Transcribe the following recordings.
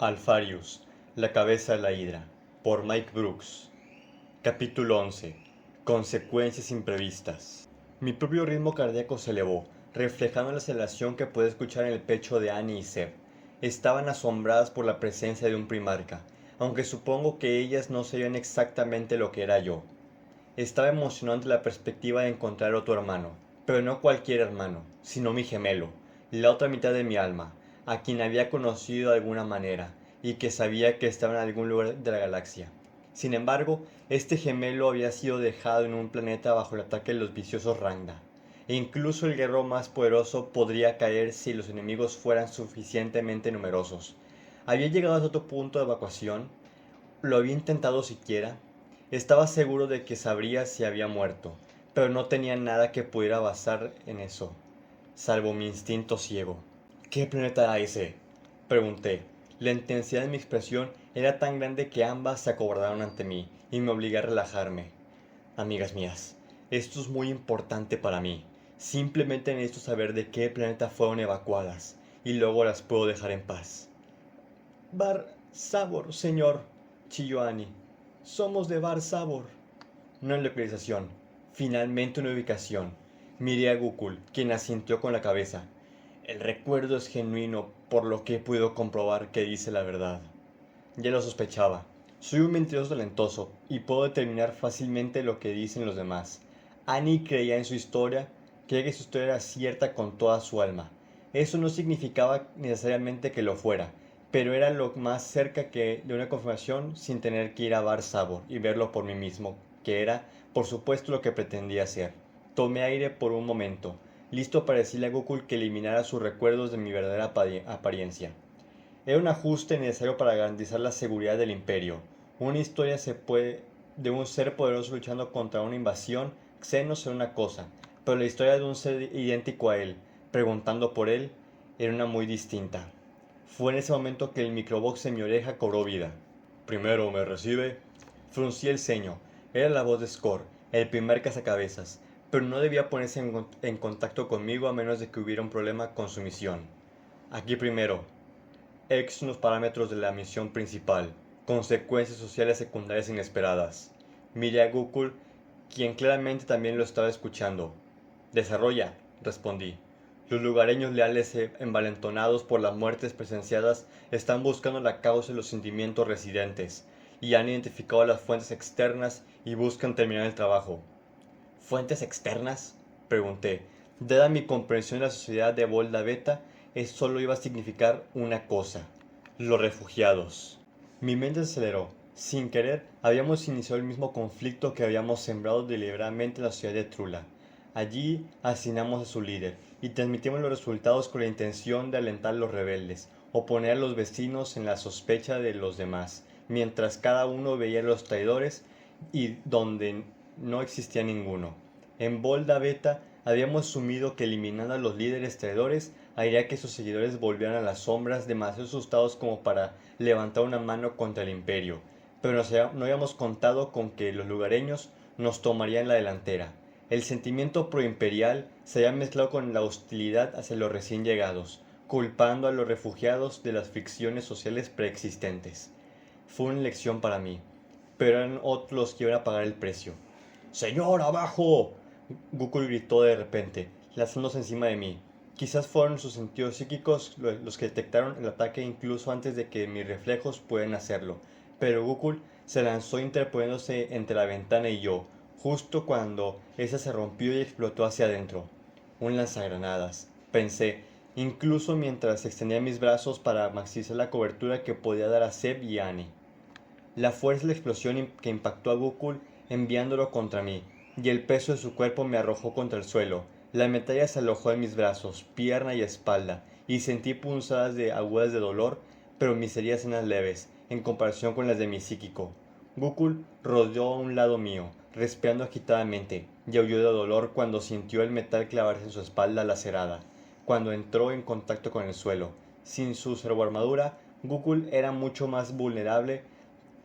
Alfarius, la cabeza de la hidra, por Mike Brooks. Capítulo 11. Consecuencias imprevistas. Mi propio ritmo cardíaco se elevó, reflejando la aceleración que pude escuchar en el pecho de Annie y Seb. Estaban asombradas por la presencia de un primarca, aunque supongo que ellas no sabían exactamente lo que era yo. Estaba emocionado ante la perspectiva de encontrar otro hermano, pero no cualquier hermano, sino mi gemelo, la otra mitad de mi alma, a quien había conocido de alguna manera, y que sabía que estaba en algún lugar de la galaxia. Sin embargo, este gemelo había sido dejado en un planeta bajo el ataque de los viciosos Rangda, e incluso el guerrero más poderoso podría caer si los enemigos fueran suficientemente numerosos. Había llegado a otro punto de evacuación, lo había intentado siquiera. Estaba seguro de que sabría si había muerto, pero no tenía nada que pudiera basar en eso, salvo mi instinto ciego. ¿Qué planeta era ese?, pregunté. La intensidad de mi expresión era tan grande que ambas se acobardaron ante mí y me obligué a relajarme. Amigas mías, esto es muy importante para mí. Simplemente necesito saber de qué planeta fueron evacuadas y luego las puedo dejar en paz. Bar Sabor, señor, chilló Annie. Somos de Bar Sabor. Una localización. Finalmente una ubicación. Miré a Gukul, quien asintió con la cabeza. El recuerdo es genuino, por lo que he podido comprobar que dice la verdad. Ya lo sospechaba. Soy un mentiroso talentoso y puedo determinar fácilmente lo que dicen los demás. Annie creía en su historia, creía que su historia era cierta con toda su alma. Eso no significaba necesariamente que lo fuera, pero era lo más cerca que de una confirmación sin tener que ir a Bar Sabor y verlo por mí mismo, que era, por supuesto, lo que pretendía hacer. Tomé aire por un momento, listo para decirle a Gokul que eliminara sus recuerdos de mi verdadera apariencia. Era un ajuste necesario para garantizar la seguridad del imperio. Una historia de un ser poderoso luchando contra una invasión, Xenos era una cosa, pero la historia de un ser idéntico a él, preguntando por él, era una muy distinta. Fue en ese momento que el microbox en mi oreja cobró vida. Primero me recibe. Fruncí el ceño. Era la voz de Score, el primer cazacabezas, pero no debía ponerse en contacto conmigo a menos de que hubiera un problema con su misión. Aquí primero, X los parámetros de la misión principal. Consecuencias sociales secundarias inesperadas. Miré a Gokul, quien claramente también lo estaba escuchando. Desarrolla, respondí. Los lugareños leales e envalentonados por las muertes presenciadas están buscando la causa de los sentimientos residentes, y han identificado las fuentes externas y buscan terminar el trabajo. ¿Fuentes externas?, pregunté. Dada mi comprensión de la sociedad de Volda Beta, eso solo iba a significar una cosa: los refugiados. Mi mente se aceleró. Sin querer, habíamos iniciado el mismo conflicto que habíamos sembrado deliberadamente en la ciudad de Trula. Allí asesinamos a su líder y transmitimos los resultados con la intención de alentar a los rebeldes, o poner a los vecinos en la sospecha de los demás, mientras cada uno veía a los traidores y donde no existía ninguno. En Volda Beta habíamos asumido que eliminando a los líderes traidores haría que sus seguidores volvieran a las sombras demasiado asustados como para levantar una mano contra el imperio, pero no habíamos contado con que los lugareños nos tomarían la delantera. El sentimiento proimperial se había mezclado con la hostilidad hacia los recién llegados, culpando a los refugiados de las fricciones sociales preexistentes. Fue una lección para mí, pero eran otros los que iban a pagar el precio. ¡Señor, abajo! Gokul gritó de repente, lanzándose encima de mí. Quizás fueron sus sentidos psíquicos los que detectaron el ataque incluso antes de que mis reflejos pudieran hacerlo, pero Gokul se lanzó interponiéndose entre la ventana y yo, justo cuando esa se rompió y explotó hacia adentro. Un lanzagranadas, pensé, incluso mientras extendía mis brazos para maximizar la cobertura que podía dar a Seb y Annie. La fuerza de la explosión que impactó a Gokul enviándolo contra mí, y el peso de su cuerpo me arrojó contra el suelo. La metralla se alojó en mis brazos, pierna y espalda, y sentí punzadas agudas de dolor, pero mis heridas eran leves, en comparación con las de mi psíquico. Gokul rodeó a un lado mío, respirando agitadamente, y aulló de dolor cuando sintió el metal clavarse en su espalda lacerada, cuando entró en contacto con el suelo. Sin su servoarmadura, Gokul era mucho más vulnerable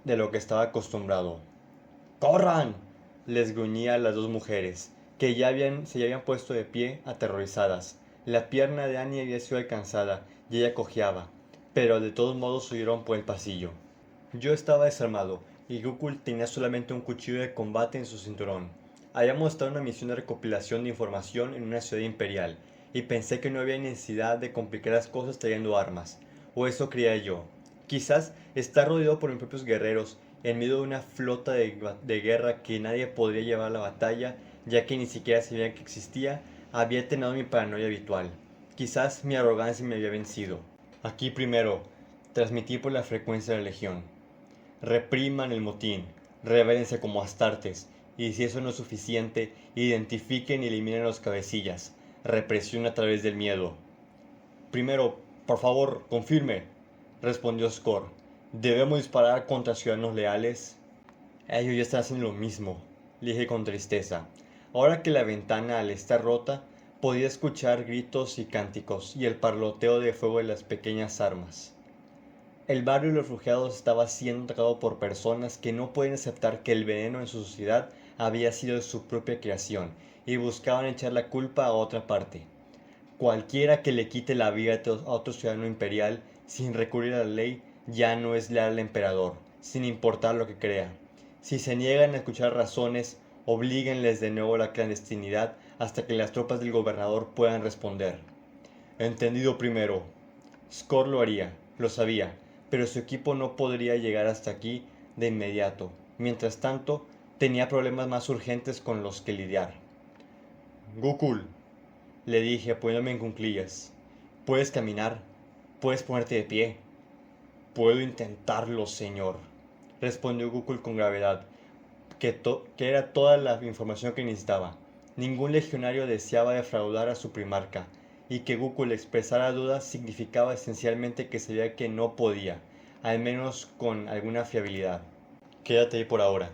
de lo que estaba acostumbrado. ¡Corran!, les gruñía a las dos mujeres, que se habían puesto de pie, aterrorizadas. La pierna de Annie había sido alcanzada y ella cojeaba. pero de todos modos huyeron por el pasillo. Yo estaba desarmado, y Gokul tenía solamente un cuchillo de combate en su cinturón. Habíamos estado en una misión de recopilación de información en una ciudad imperial, y pensé que no había necesidad de complicar las cosas trayendo armas, o eso creía yo. Quizás estar rodeado por mis propios guerreros, en medio de una flota de guerra que nadie podría llevar a la batalla, ya que ni siquiera sabía que existía, había tenido mi paranoia habitual. Quizás mi arrogancia me había vencido. Aquí primero, transmití por la frecuencia de la Legión. Repriman el motín, rebélense como astartes, y si eso no es suficiente, identifiquen y eliminen a los cabecillas. Represión a través del miedo. Primero, por favor, confirme, respondió Score. ¿Debemos disparar contra ciudadanos leales? Ellos ya están haciendo lo mismo, le dije con tristeza. Ahora que la ventana, al estar rota, podía escuchar gritos y cánticos y el parloteo de fuego de las pequeñas armas. El barrio de los refugiados estaba siendo atacado por personas que no pueden aceptar que el veneno en su sociedad había sido de su propia creación y buscaban echar la culpa a otra parte. Cualquiera que le quite la vida a otro ciudadano imperial sin recurrir a la ley ya no es leal al emperador, sin importar lo que crea. Si se niegan a escuchar razones, oblíguenles de nuevo a la clandestinidad hasta que las tropas del gobernador puedan responder. Entendido primero. Score lo haría, lo sabía, pero su equipo no podría llegar hasta aquí de inmediato. Mientras tanto, tenía problemas más urgentes con los que lidiar. Gokul, le dije apoyándome en cuclillas. Puedes caminar, puedes ponerte de pie. Puedo intentarlo, señor, respondió Gokul con gravedad, que era toda la información que necesitaba. Ningún legionario deseaba defraudar a su primarca, y que Gokul expresara dudas significaba esencialmente que sabía que no podía, al menos con alguna fiabilidad. Quédate ahí por ahora,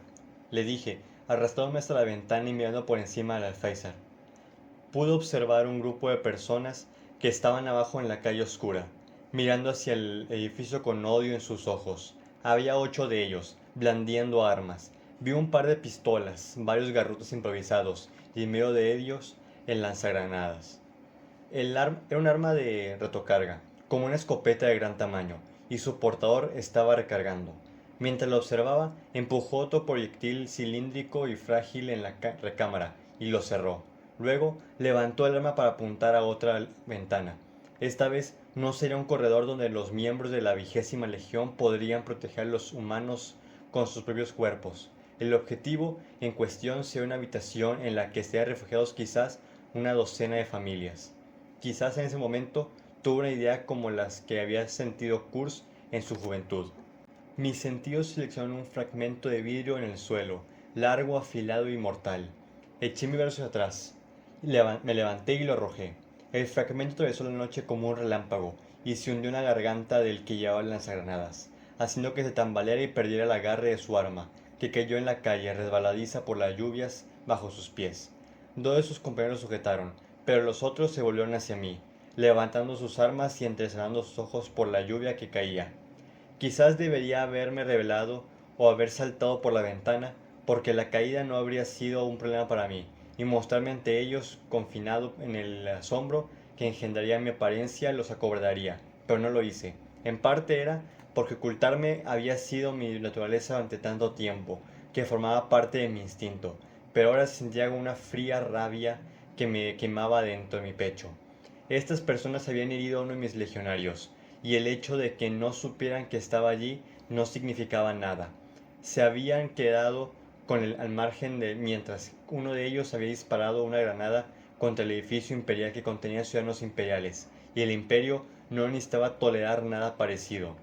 le dije, arrastrándome hasta la ventana y mirando por encima del alféizar. Pude observar un grupo de personas que estaban abajo en la calle oscura, mirando hacia el edificio con odio en sus ojos. Había 8 de ellos, blandiendo armas. Vi un par de pistolas, varios garrotes improvisados, y en medio de ellos el lanzagranadas. Era un arma de retrocarga, como una escopeta de gran tamaño, y su portador estaba recargando. Mientras lo observaba, empujó otro proyectil cilíndrico y frágil en la recámara y lo cerró. Luego levantó el arma para apuntar a otra ventana. Esta vez no sería un corredor donde los miembros de la 20ª Legión podrían proteger a los humanos con sus propios cuerpos. El objetivo en cuestión sería una habitación en la que estarían refugiados quizás una docena de familias. Quizás en ese momento tuve una idea como las que había sentido Kurz en su juventud. Mis sentidos seleccionaron un fragmento de vidrio en el suelo, largo, afilado y mortal. Eché mi brazo hacia atrás. Me levanté y lo arrojé. El fragmento atravesó la noche como un relámpago y se hundió en la garganta del que llevaba el lanzagranadas, haciendo que se tambaleara y perdiera el agarre de su arma, que cayó en la calle resbaladiza por las lluvias bajo sus pies. 2 de sus compañeros sujetaron, pero los otros se volvieron hacia mí, levantando sus armas y entrecerrando sus ojos por la lluvia que caía. Quizás debería haberme revelado o haber saltado por la ventana, porque la caída no habría sido un problema para mí, y mostrarme ante ellos confinado en el asombro que engendraría mi apariencia los acobardaría, pero no lo hice. En parte era porque ocultarme había sido mi naturaleza durante tanto tiempo, que formaba parte de mi instinto, pero ahora sentía una fría rabia que me quemaba dentro de mi pecho. Estas personas habían herido a uno de mis legionarios, y el hecho de que no supieran que estaba allí no significaba nada. Se habían quedado al margen mientras uno de ellos había disparado una granada contra el edificio imperial que contenía ciudadanos imperiales, y el imperio no necesitaba tolerar nada parecido.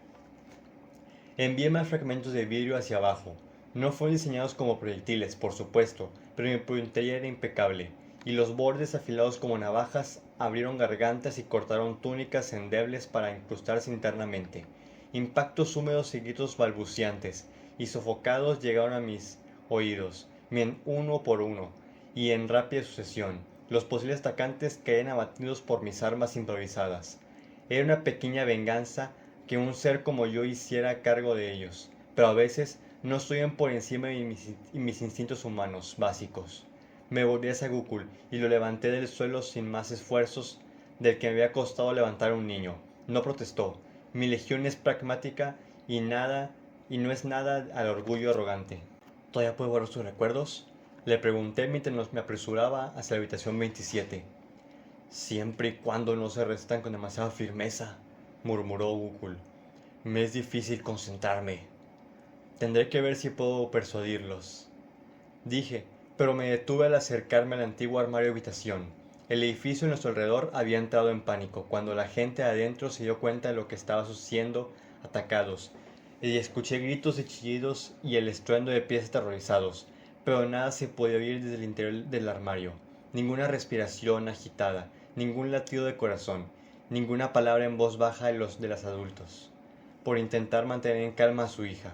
Envié más fragmentos de vidrio hacia abajo. No fueron diseñados como proyectiles, por supuesto, pero mi puntería era impecable, y los bordes afilados como navajas abrieron gargantas y cortaron túnicas endebles para incrustarse internamente. Impactos húmedos y gritos balbuceantes y sofocados llegaron a mis oídos, uno por uno, y en rápida sucesión. Los posibles atacantes caían abatidos por mis armas improvisadas. Era una pequeña venganza que un ser como yo hiciera cargo de ellos, pero a veces no estoy por encima de mis instintos humanos básicos. Me volví hacia Gokul y lo levanté del suelo sin más esfuerzos del que me había costado levantar a un niño. No protestó, Mi legión es pragmática y y no es nada al orgullo arrogante. ¿Todavía puedo borrar sus recuerdos? Le pregunté mientras me apresuraba hacia la habitación 27. Siempre y cuando no se restan con demasiada firmeza, murmuró Gukul. Me es difícil concentrarme. Tendré que ver si puedo persuadirlos. Dije, pero me detuve al acercarme al antiguo armario de habitación. El edificio a nuestro alrededor había entrado en pánico cuando la gente adentro se dio cuenta de lo que estaba siendo atacados, y escuché gritos y chillidos y el estruendo de pies aterrorizados, pero nada se podía oír desde el interior del armario, ninguna respiración agitada, ningún latido de corazón, ninguna palabra en voz baja de los adultos, por intentar mantener en calma a su hija.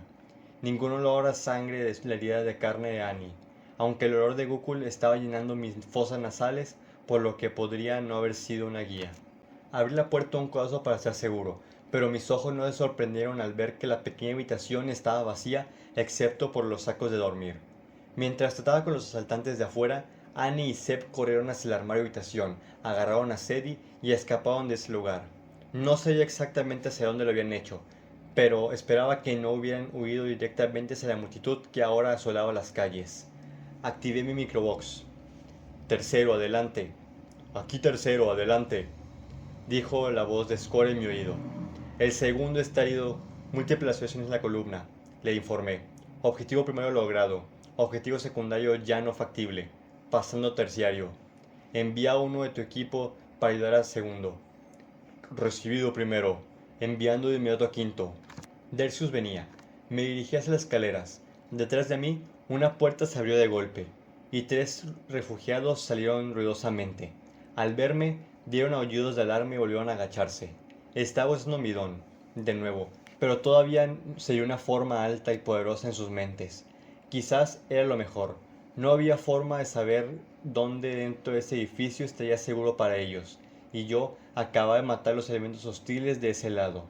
Ningún olor a sangre de la herida de carne de Annie, aunque el olor de Gukul estaba llenando mis fosas nasales, por lo que podría no haber sido una guía. Abrí la puerta un codazo para estar seguro, pero mis ojos no se sorprendieron al ver que la pequeña habitación estaba vacía excepto por los sacos de dormir. Mientras trataba con los asaltantes de afuera, Annie y Seb corrieron hacia el armario de habitación, agarraron a Sadie y escaparon de ese lugar. No sabía exactamente hacia dónde lo habían hecho, pero esperaba que no hubieran huido directamente hacia la multitud que ahora asolaba las calles. Activé mi microbox. Tercero, adelante. Aquí tercero, adelante, dijo la voz de Score en mi oído. El segundo está herido, múltiples laceraciones en la columna, le informé. Objetivo primero logrado. Objetivo secundario ya no factible. Pasando terciario. Envía a uno de tu equipo para ayudar al segundo. Recibido primero. Enviando de inmediato a quinto. Dercius venía. Me dirigí hacia las escaleras. Detrás de mí, una puerta se abrió de golpe, y 3 refugiados salieron ruidosamente. Al verme, dieron aullidos de alarma y volvieron a agacharse. Estaba usando mi don, de nuevo, pero todavía se vio una forma alta y poderosa en sus mentes. Quizás era lo mejor. No había forma de saber dónde dentro de ese edificio estaría seguro para ellos, y yo acababa de matar los elementos hostiles de ese lado.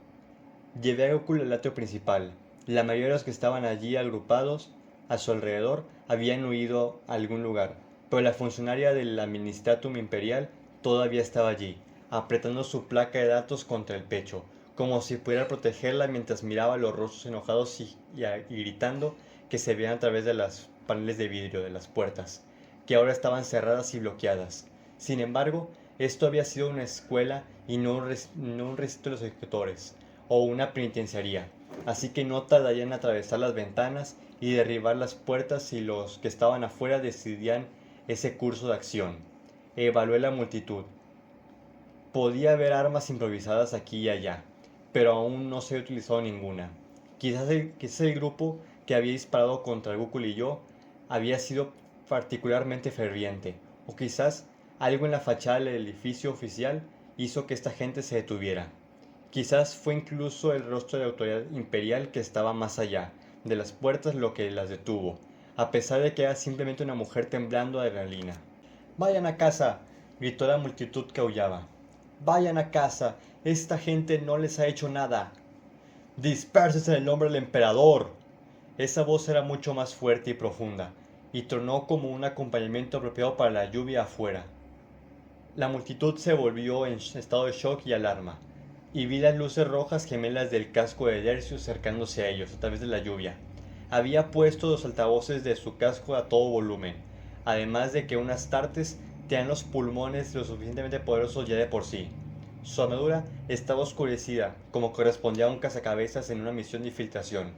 Llevé a Goku al atrio principal. La mayoría de los que estaban allí agrupados a su alrededor habían huido a algún lugar, pero la funcionaria del Administratum Imperial todavía estaba allí, apretando su placa de datos contra el pecho, como si pudiera protegerla mientras miraba los rostros enojados y gritando que se veían a través de las paneles de vidrio de las puertas, que ahora estaban cerradas y bloqueadas. Sin embargo, esto había sido una escuela y no un recinto de los ejecutores o una penitenciaría, así que no tardarían en atravesar las ventanas y derribar las puertas si los que estaban afuera decidían ese curso de acción. Evalué la multitud. Podía haber armas improvisadas aquí y allá, pero aún no se había utilizado ninguna. Quizás el grupo que había disparado contra Goku y yo había sido particularmente ferviente, o quizás algo en la fachada del edificio oficial hizo que esta gente se detuviera. Quizás fue incluso el rostro de la autoridad imperial que estaba más allá de las puertas lo que las detuvo, a pesar de que era simplemente una mujer temblando de adrenalina. ¡Vayan a casa!, gritó la multitud que aullaba. ¡Vayan a casa! ¡Esta gente no les ha hecho nada! ¡Disperses en el nombre del emperador! Esa voz era mucho más fuerte y profunda, y tronó como un acompañamiento apropiado para la lluvia afuera. La multitud se volvió en estado de shock y alarma, y vi las luces rojas gemelas del casco de Dercius acercándose a ellos a través de la lluvia. Había puesto los altavoces de su casco a todo volumen, además de que unas tartes tenían los pulmones lo suficientemente poderosos ya de por sí. Su armadura estaba oscurecida, como correspondía a un cazacabezas en una misión de infiltración.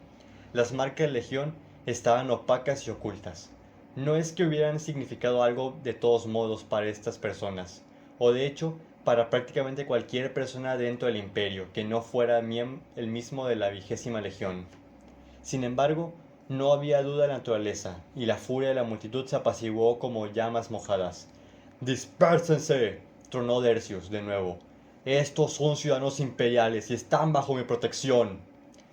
Las marcas de legión estaban opacas y ocultas. No es que hubieran significado algo de todos modos para estas personas, o de hecho para prácticamente cualquier persona dentro del imperio que no fuera el mismo de la 20ª Legión. Sin embargo, no había duda de la naturaleza, y la furia de la multitud se apaciguó como llamas mojadas. ¡Dispérsense!, tronó Dercius de nuevo. Estos son ciudadanos imperiales y están bajo mi protección.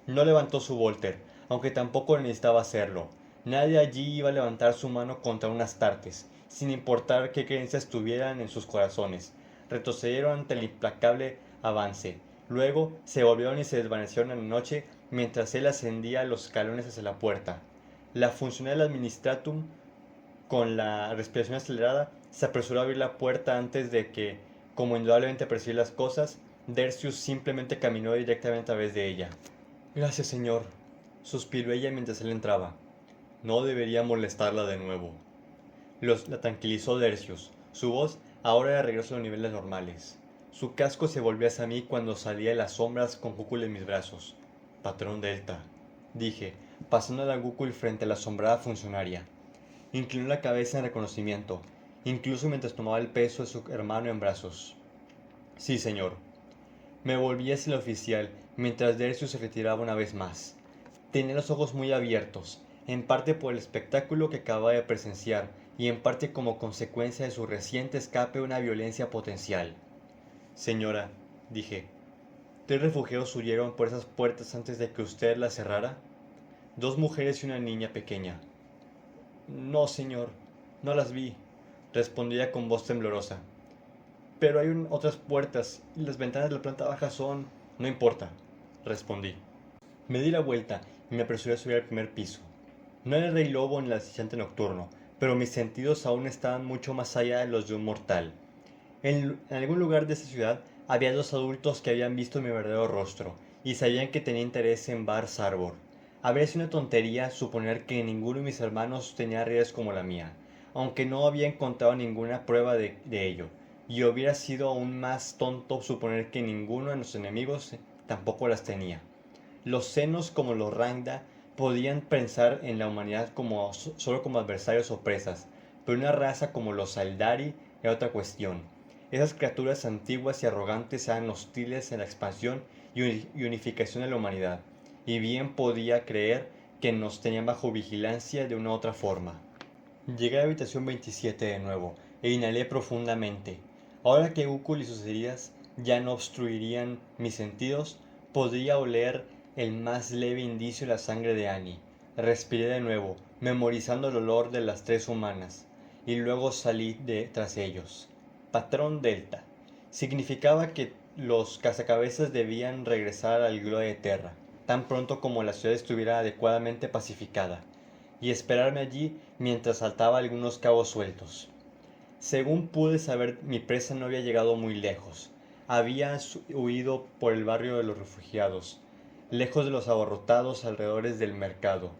No levantó su Volter, aunque tampoco necesitaba hacerlo. Nadie allí iba a levantar su mano contra un Astartes, sin importar qué creencias tuvieran en sus corazones. Retrocedieron ante el implacable avance. Luego se volvieron y se desvanecieron en la noche mientras él ascendía los escalones hacia la puerta. La funcionaria del Administratum, con la respiración acelerada, se apresuró a abrir la puerta antes de que, como indudablemente percibir las cosas, Dercius simplemente caminó directamente a través de ella. Gracias, señor, suspiró ella mientras él entraba. No debería molestarla de nuevo. La tranquilizó Dercius. Su voz ahora era regreso a los niveles normales. Su casco se volvió hacia mí cuando salía de las sombras con Gúcul en mis brazos. Patrón Delta, dije, pasando a Gúcul frente a la asombrada funcionaria. Inclinó la cabeza en reconocimiento, incluso mientras tomaba el peso de su hermano en brazos. Sí, señor. Me volví hacia el oficial mientras Dercius se retiraba una vez más. Tenía los ojos muy abiertos, en parte por el espectáculo que acababa de presenciar y en parte como consecuencia de su reciente escape de una violencia potencial. Señora, dije, ¿tres refugiados huyeron por esas puertas antes de que usted las cerrara? Dos mujeres y una niña pequeña. No, señor, no las vi, respondía con voz temblorosa. Pero hay otras puertas y las ventanas de la planta baja son... No importa, respondí. Me di la vuelta y me apresuré a subir al primer piso. No era el rey lobo ni el asistente nocturno, pero mis sentidos aún estaban mucho más allá de los de un mortal. En algún lugar de esa ciudad había dos adultos que habían visto mi verdadero rostro y sabían que tenía interés en Bar Sarbor. Habría sido una tontería suponer que ninguno de mis hermanos tenía redes como la mía, aunque no había encontrado ninguna prueba de ello, y hubiera sido aún más tonto suponer que ninguno de nuestros enemigos tampoco las tenía. Los senos como los Rangda podían pensar en la humanidad solo como adversarios o presas, pero una raza como los Aldari era otra cuestión. Esas criaturas antiguas y arrogantes eran hostiles en la expansión y unificación de la humanidad, y bien podía creer que nos tenían bajo vigilancia de una u otra forma. Llegué a la habitación 27 de nuevo, e inhalé profundamente. Ahora que Ukul y sus heridas ya no obstruirían mis sentidos, podría oler el más leve indicio de la sangre de Annie. Respiré de nuevo, memorizando el olor de las tres humanas, y luego salí tras ellos. Patrón Delta. Significaba que los cazacabezas debían regresar al Globe de Terra, tan pronto como la ciudad estuviera adecuadamente pacificada, y esperarme allí mientras saltaba algunos cabos sueltos. Según pude saber, mi presa no había llegado muy lejos. Había huido por el barrio de los refugiados, lejos de los abarrotados alrededores del mercado,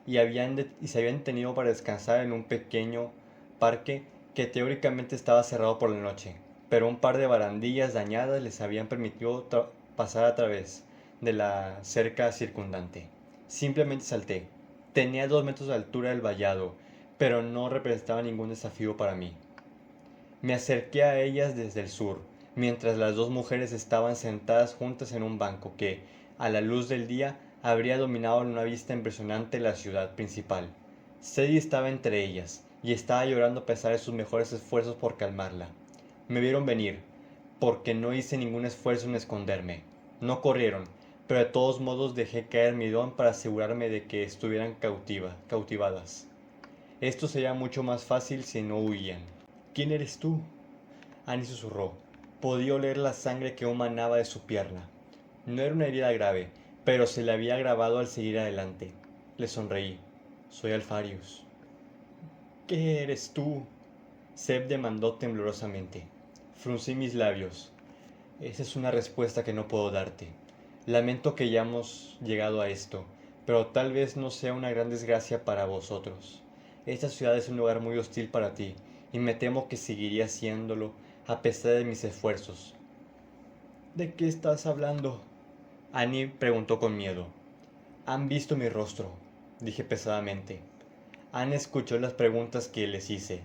y se habían detenido para descansar en un pequeño parque que teóricamente estaba cerrado por la noche, pero un par de barandillas dañadas les habían permitido pasar a través de la cerca circundante. Simplemente salté. Tenía 2 metros de altura el vallado, pero no representaba ningún desafío para mí. Me acerqué a ellas desde el sur, mientras las dos mujeres estaban sentadas juntas en un banco que, a la luz del día, habría dominado en una vista impresionante la ciudad principal. Sadie estaba entre ellas, y estaba llorando a pesar de sus mejores esfuerzos por calmarla. Me vieron venir, porque no hice ningún esfuerzo en esconderme. No corrieron, pero de todos modos dejé caer mi don para asegurarme de que estuvieran cautivadas. Esto sería mucho más fácil si no huían. ¿Quién eres tú? Annie susurró. Podía oler la sangre que aún manaba de su pierna. No era una herida grave, pero se le había agravado al seguir adelante. Le sonreí. Soy Alfarius. ¿Qué eres tú? Seb demandó temblorosamente. Fruncí mis labios. Esa es una respuesta que no puedo darte. Lamento que hayamos llegado a esto, pero tal vez no sea una gran desgracia para vosotros. Esta ciudad es un lugar muy hostil para ti, y me temo que seguiría siéndolo a pesar de mis esfuerzos. ¿De qué estás hablando? Annie preguntó con miedo. Han visto mi rostro, dije pesadamente. Annie escuchó las preguntas que les hice.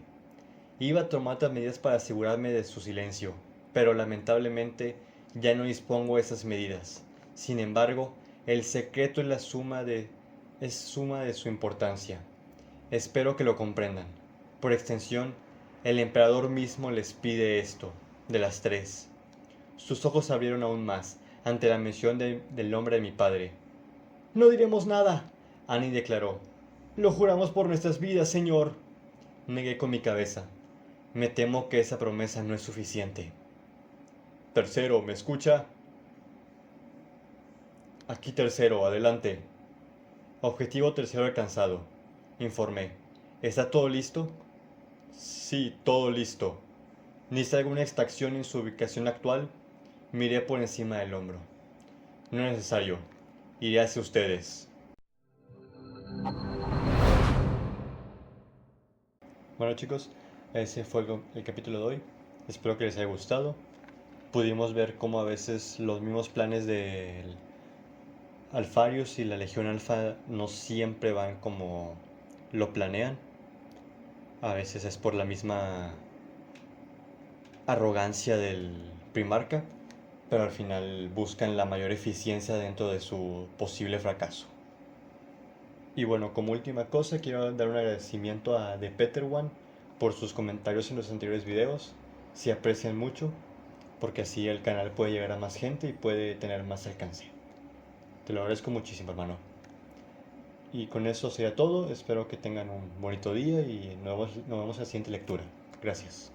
Iba a tomar otras medidas para asegurarme de su silencio, pero lamentablemente ya no dispongo de esas medidas. Sin embargo, el secreto es suma de su importancia. Espero que lo comprendan. Por extensión, el emperador mismo les pide esto, de las tres. Sus ojos se abrieron aún más ante la mención del nombre de mi padre. No diremos nada, Annie declaró. Lo juramos por nuestras vidas, señor. Negué con mi cabeza. Me temo que esa promesa no es suficiente. Tercero, ¿me escucha? Aquí tercero, adelante. Objetivo tercero alcanzado, informé. ¿Está todo listo? Sí, todo listo. ¿Necesita alguna extracción en su ubicación actual? Miré por encima del hombro. No es necesario. Iré hacia ustedes. Bueno chicos, ese fue el capítulo de hoy. Espero que les haya gustado. Pudimos ver cómo a veces los mismos planes del Alfarius y la Legión Alfa no siempre van como lo planean. A veces es por la misma arrogancia del Primarca, pero al final buscan la mayor eficiencia dentro de su posible fracaso. Y bueno, como última cosa, quiero dar un agradecimiento a The Peter One por sus comentarios en los anteriores videos. Se aprecian mucho, porque así el canal puede llegar a más gente y puede tener más alcance. Te lo agradezco muchísimo, hermano. Y con eso sería todo. Espero que tengan un bonito día y nos vemos en la siguiente lectura. Gracias.